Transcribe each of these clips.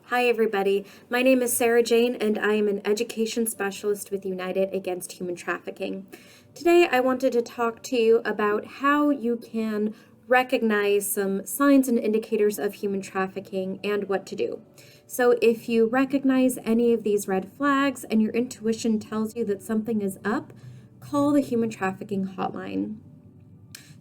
Hi, everybody. My name is Sarah Jane, and I am an education specialist with United Against Human Trafficking. Today, I wanted to talk to you about how you can recognize some signs and indicators of human trafficking and what to do. So, if you recognize any of these red flags and your intuition tells you that something is up, call the human trafficking hotline.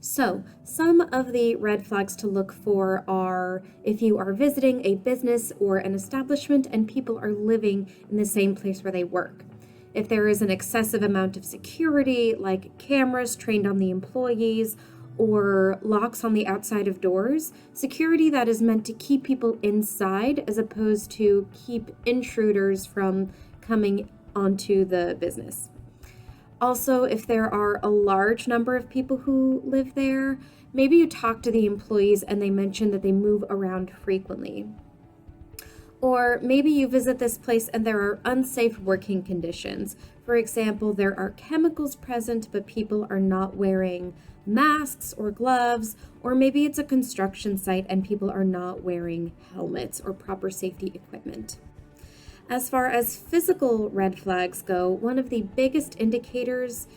So, some of the red flags to look for are if you are visiting a business or an establishment and people are living in the same place where they work. If there is an excessive amount of security, like cameras trained on the employees or locks on the outside of doors, security that is meant to keep people inside as opposed to keep intruders from coming onto the business. Also, if there are a large number of people who live there, maybe you talk to the employees and they mention that they move around frequently. Or maybe you visit this place and there are unsafe working conditions. For example, there are chemicals present, but people are not wearing masks or gloves, or maybe it's a construction site and people are not wearing helmets or proper safety equipment. As far as physical red flags go, one of the biggest indicators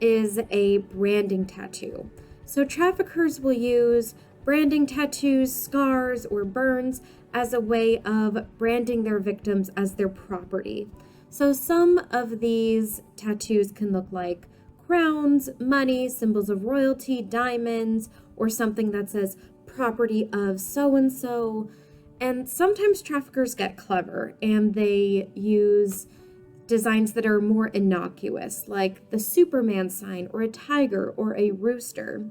is a branding tattoo. So traffickers will use branding tattoos, scars, or burns as a way of branding their victims as their property. So some of these tattoos can look like crowns, money, symbols of royalty, diamonds, or something that says property of so-and-so. And sometimes traffickers get clever and they use designs that are more innocuous, like the Superman sign or a tiger or a rooster.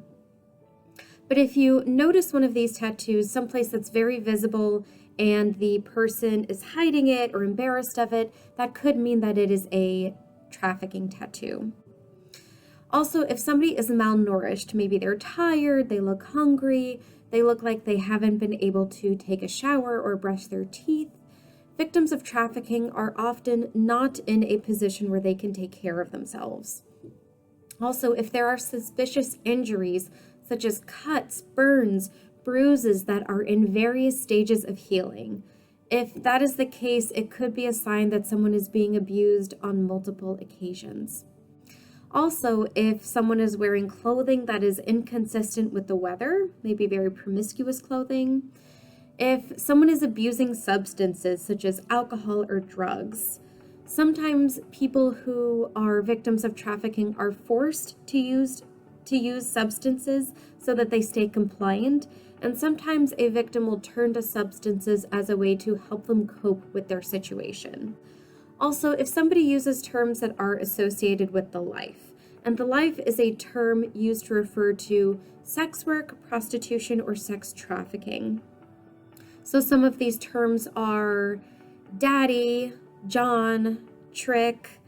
But if you notice one of these tattoos someplace that's very visible and the person is hiding it or embarrassed of it, that could mean that it is a trafficking tattoo. Also, if somebody is malnourished, maybe they're tired, they look hungry, they look like they haven't been able to take a shower or brush their teeth, victims of trafficking are often not in a position where they can take care of themselves. Also, if there are suspicious injuries, such as cuts, burns, bruises that are in various stages of healing, if that is the case, it could be a sign that someone is being abused on multiple occasions. Also, if someone is wearing clothing that is inconsistent with the weather, maybe very promiscuous clothing, if someone is abusing substances such as alcohol or drugs, sometimes people who are victims of trafficking are forced to use substances so that they stay compliant, and sometimes a victim will turn to substances as a way to help them cope with their situation. Also, if somebody uses terms that are associated with the life, and the life is a term used to refer to sex work, prostitution, or sex trafficking. So some of these terms are daddy, John, trick,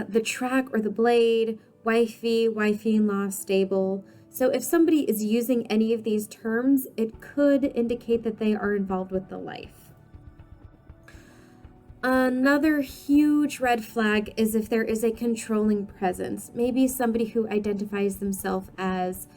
the track or the blade, wifey-in-law, stable. So if somebody is using any of these terms, it could indicate that they are involved with the life. Another huge red flag is if there is a controlling presence. Maybe somebody who identifies themselves as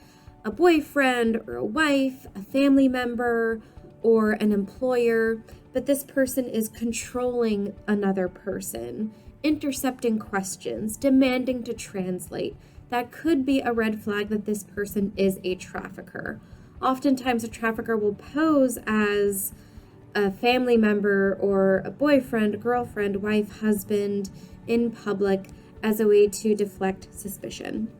a boyfriend or a wife, a family member, or an employer, but this person is controlling another person, intercepting questions, demanding to translate. That could be a red flag that this person is a trafficker. Oftentimes, a trafficker will pose as a family member or a boyfriend, girlfriend, wife, husband in public as a way to deflect suspicion.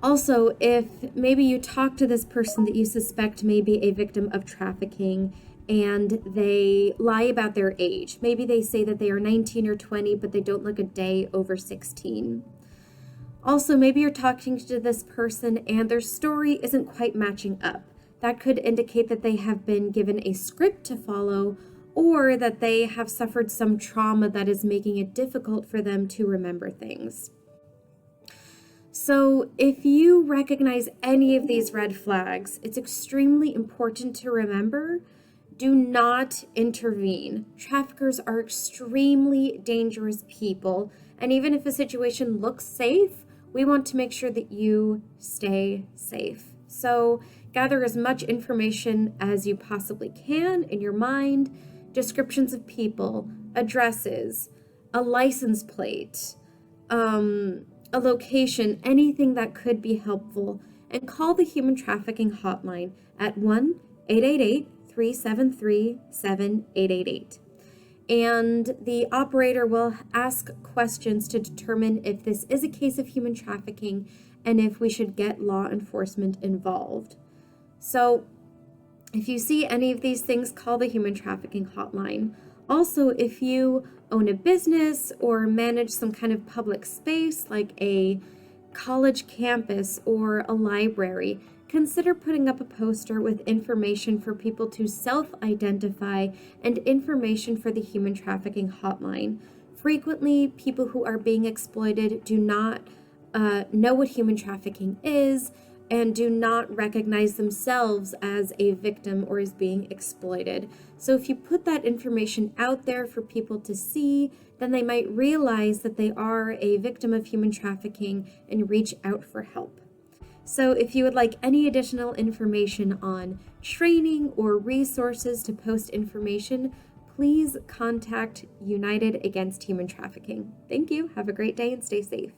Also, if maybe you talk to this person that you suspect may be a victim of trafficking and they lie about their age, maybe they say that they are 19 or 20, but they don't look a day over 16. Also, maybe you're talking to this person and their story isn't quite matching up. That could indicate that they have been given a script to follow or that they have suffered some trauma that is making it difficult for them to remember things. So if you recognize any of these red flags, it's extremely important to remember, do not intervene. Traffickers are extremely dangerous people, and even if a situation looks safe, we want to make sure that you stay safe. So gather as much information as you possibly can in your mind. descriptions of people, addresses, a license plate, a location, anything that could be helpful, and call the human trafficking hotline at 1-888-373-7888. And the operator will ask questions to determine if this is a case of human trafficking and if we should get law enforcement involved. So if you see any of these things, call the human trafficking hotline. Also, if you own a business or manage some kind of public space like a college campus or a library, consider putting up a poster with information for people to self-identify and information for the human trafficking hotline. Frequently, people who are being exploited do not know what human trafficking is and do not recognize themselves as a victim or as being exploited. So if you put that information out there for people to see, then they might realize that they are a victim of human trafficking and reach out for help. So if you would like any additional information on training or resources to post information, please contact United Against Human Trafficking. Thank you. Have a great day and stay safe.